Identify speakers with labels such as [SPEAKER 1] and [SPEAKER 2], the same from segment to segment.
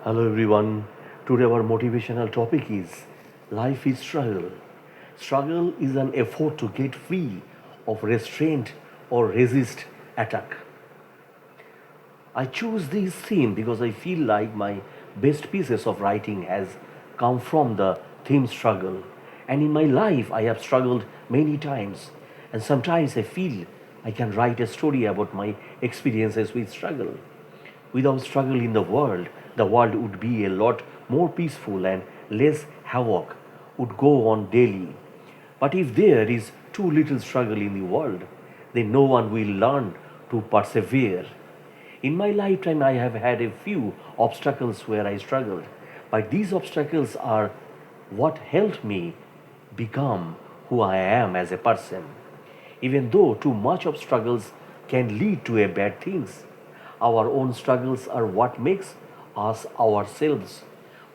[SPEAKER 1] Hello everyone. Today our motivational topic is life is struggle. Struggle is an effort to get free of restraint or resist attack. I choose this theme because I feel like my best pieces of writing has come from the theme struggle. And in my life I have struggled many times, and sometimes I feel I can write a story about my experiences with struggle. Without struggle in the world would be a lot more peaceful and less havoc would go on daily. But if there is too little struggle in the world, then no one will learn to persevere. In my lifetime, I have had a few obstacles where I struggled, but these obstacles are what helped me become who I am as a person. Even though too much of struggles can lead to a bad things, our own struggles are what makes us ourselves.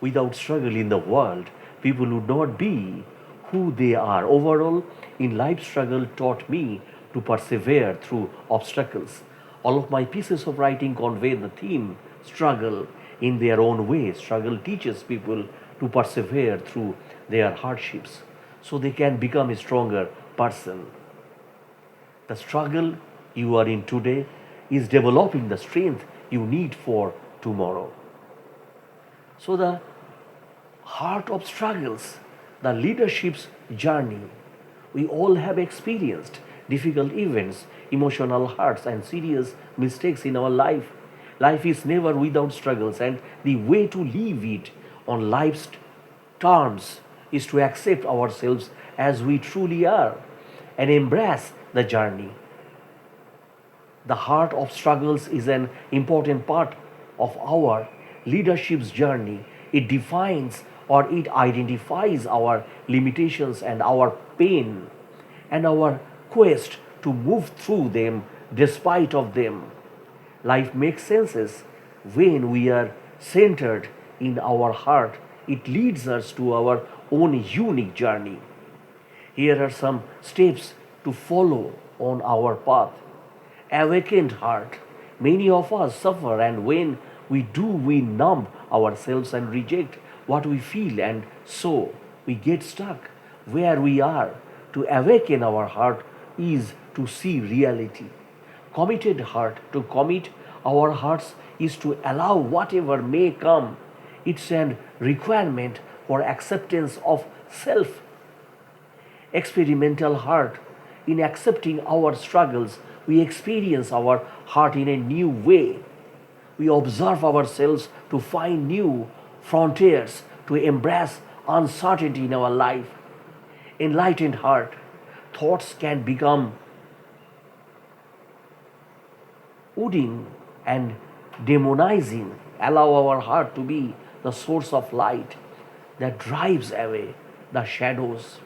[SPEAKER 1] Without struggle in the world, people would not be who they are. Overall, in life, struggle taught me to persevere through obstacles. All of my pieces of writing convey the theme struggle in their own way. Struggle teaches people to persevere through their hardships so they can become a stronger person. The struggle you are in today is developing the strength you need for tomorrow. So, the heart of struggles, the leadership's journey. We all have experienced difficult events, emotional hurts, and serious mistakes in our life. Life is never without struggles, and the way to live it on life's terms is to accept ourselves as we truly are and embrace the journey. The heart of struggles is an important part of our leadership's journey. It defines or it identifies our limitations and our pain and our quest to move through them despite of them. Life makes sense when we are centered in our heart. It leads us to our own unique journey. Here are some steps to follow on our path. Awakened heart. Many of us suffer, and when we do, we numb ourselves and reject what we feel, and so we get stuck where we are. To awaken our heart is to see reality. Committed heart. To commit our hearts is to allow whatever may come. It's an requirement for acceptance of self. Experimental heart. In accepting our struggles, we experience our heart in a new way. We observe ourselves to find new frontiers, to embrace uncertainty in our life. Enlightened heart. Thoughts can become wooding and demonizing. Allow our heart to be the source of light that drives away the shadows.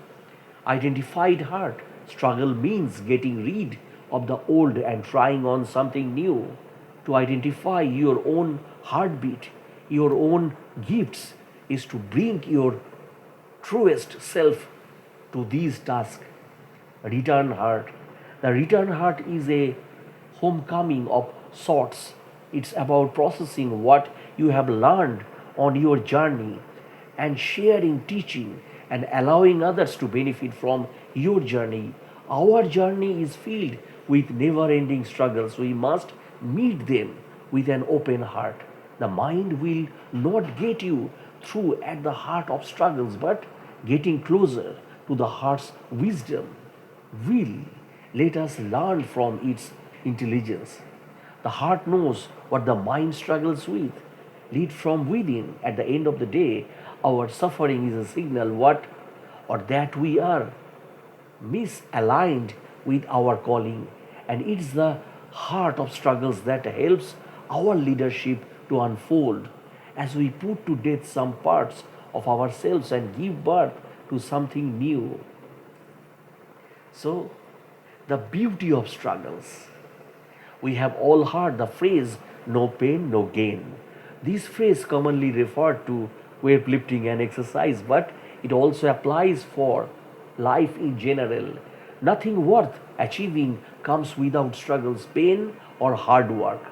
[SPEAKER 1] Identified heart. Struggle means getting rid of the old and trying on something new. To identify your own heartbeat, your own gifts, is to bring your truest self to these tasks. Return heart. The return heart is a homecoming of sorts. It's about processing what you have learned on your journey and sharing teaching and allowing others to benefit from your journey. Our journey is filled with never ending struggles. We must meet them with an open heart. The mind will not get you through at the heart of struggles, but getting closer to the heart's wisdom will let us learn from its intelligence. The heart knows what the mind struggles with. Lead from within. At the end of the day, our suffering is a signal what or that we are misaligned with our calling. And it's the heart of struggles that helps our leadership to unfold as we put to death some parts of ourselves and give birth to something new. So, the beauty of struggles. We have all heard the phrase no pain, no gain. This phrase commonly referred to weightlifting and exercise, but it also applies for life in general. Nothing worth achieving comes without struggles, pain, or hard work.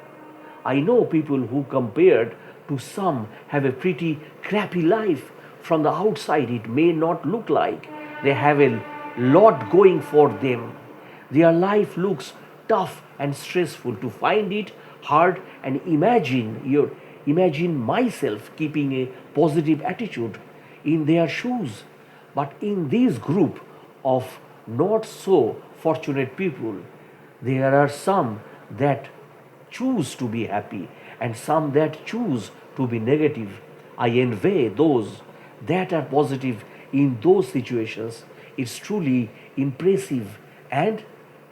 [SPEAKER 1] I know people who compared to some have a pretty crappy life. From the outside, it may not look like they have a lot going for them. Their life looks tough and stressful. To find it hard and imagine myself keeping a positive attitude in their shoes. But in this group of not so fortunate people, there are some that choose to be happy and some that choose to be negative. I envy those that are positive in those situations. It's truly impressive and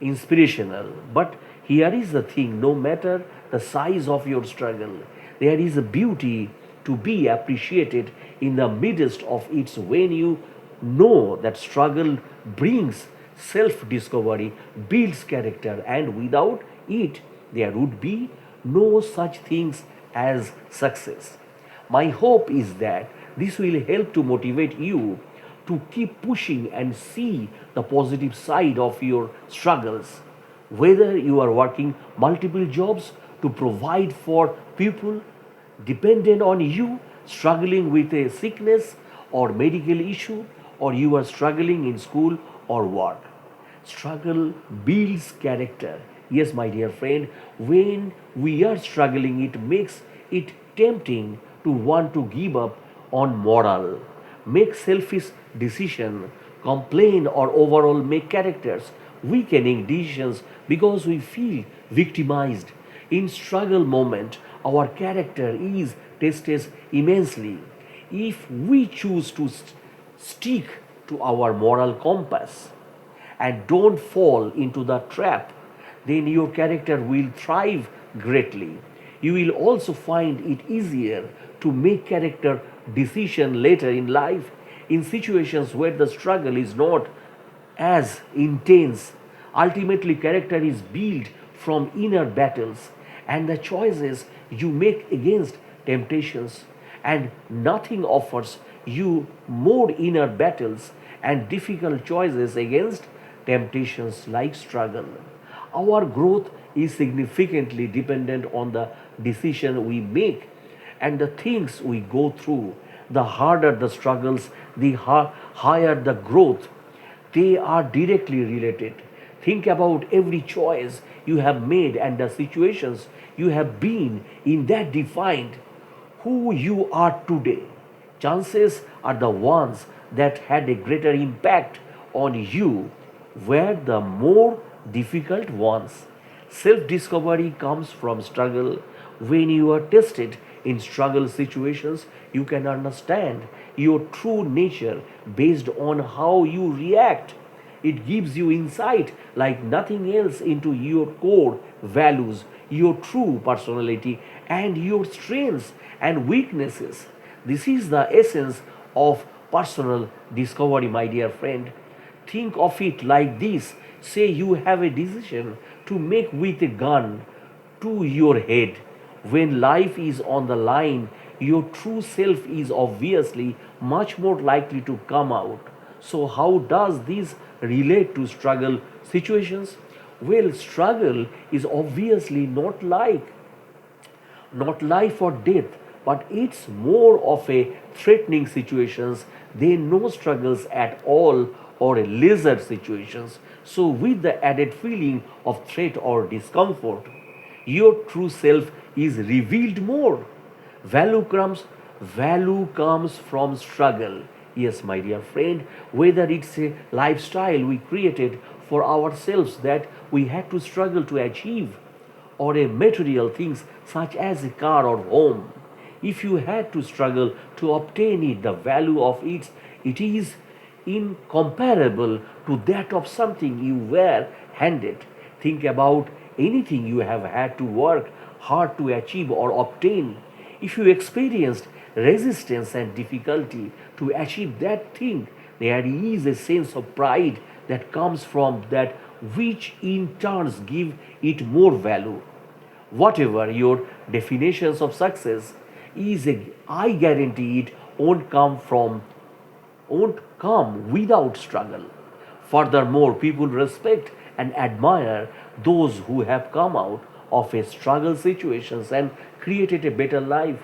[SPEAKER 1] inspirational. But here is the thing, no matter the size of your struggle, there is a beauty to be appreciated in the midst of it when you know that struggle brings self discovery, builds character, and without it, there would be no such things as success. My hope is that this will help to motivate you to keep pushing and see the positive side of your struggles. Whether you are working multiple jobs to provide for people dependent on you, struggling with a sickness or medical issue, or you are struggling in school or work. Struggle builds character. Yes, my dear friend, when we are struggling, it makes it tempting to want to give up on moral, make selfish decision, complain, or overall make characters weakening decisions because we feel victimized. In struggle moment, our character is tested immensely. If we choose to stick to our moral compass and don't fall into the trap, then your character will thrive greatly. You will also find it easier to make character decision later in life in situations where the struggle is not as intense. Ultimately, character is built from inner battles and the choices you make against temptations, and nothing offers you more inner battles and difficult choices against temptations like struggle. Our growth is significantly dependent on the decision we make and the things we go through. The harder the struggles, the higher the growth. They are directly related. Think about every choice you have made and the situations you have been in that defined who you are today. Chances are the ones that had a greater impact on you were the more difficult ones. Self discovery comes from struggle. When you are tested in struggle situations, you can understand your true nature based on how you react. It gives you insight like nothing else into your core values, your true personality, and your strengths and weaknesses. This is the essence of personal discovery, my dear friend. Think of it like this: say you have a decision to make with a gun to your head. When life is on the line, your true self is obviously much more likely to come out. So, how does this relate to struggle situations? Well, struggle is obviously not life or death, but it's more of a threatening situations than no struggles at all or a lizard situations. So with the added feeling of threat or discomfort, your true self is revealed more. Value comes from struggle. Yes, my dear friend, whether it's a lifestyle we created for ourselves that we had to struggle to achieve, or a material things such as a car or home. If you had to struggle to obtain it, the value of it is incomparable to that of something you were handed. Think about anything you have had to work hard to achieve or obtain. If you experienced resistance and difficulty to achieve that thing, there is a sense of pride that comes from that, which in turns give it more value. Whatever your definitions of success is, I guarantee it won't come without struggle. Furthermore, people respect and admire those who have come out of a struggle situations and created a better life.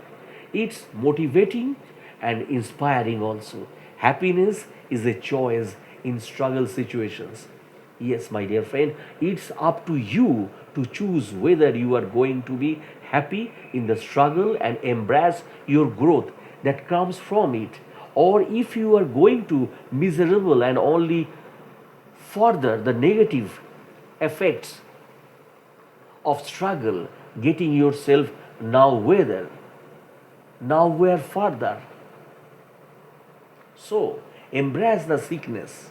[SPEAKER 1] It's motivating and inspiring also. Happiness is a choice in struggle situations. Yes, my dear friend, it's up to you to choose whether you are going to be happy in the struggle and embrace your growth that comes from it, or if you are going to miserable and only further the negative effects of struggle, getting yourself now whither, now where further. So embrace the sickness.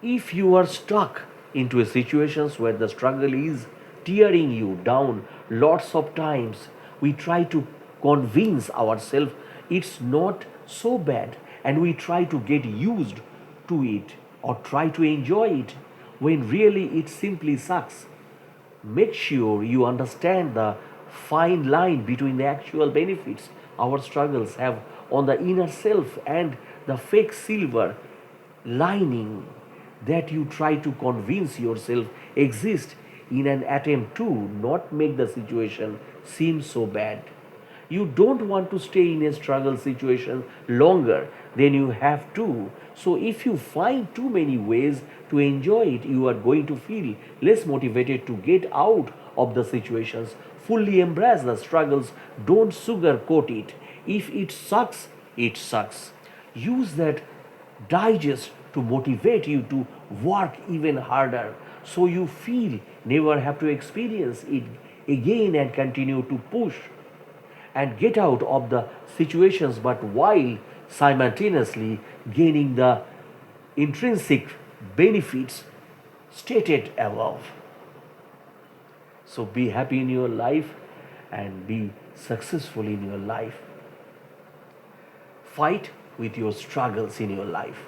[SPEAKER 1] If you are stuck into a situations where the struggle is tearing you down, lots of times we try to convince ourselves it's not so bad, and we try to get used to it or try to enjoy it when really it simply sucks. Make sure you understand the fine line between the actual benefits our struggles have on the inner self and the fake silver lining that you try to convince yourself exist in an attempt to not make the situation seem so bad. You don't want to stay in a struggle situation longer than you have to. So, if you find too many ways to enjoy it, you are going to feel less motivated to get out of the situations. Fully embrace the struggles, don't sugarcoat it. If it sucks, it sucks. Use that digest to motivate you to work even harder so you feel never have to experience it again and continue to push and get out of the situations, but while simultaneously gaining the intrinsic benefits stated above. So be happy in your life and be successful in your life. Fight with your struggles in your life.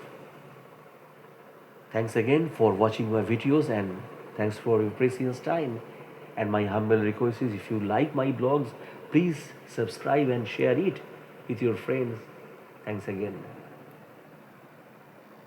[SPEAKER 1] Thanks again for watching my videos, and thanks for your precious time. And my humble request is, if you like my blogs, please subscribe and share it with your friends. Thanks again.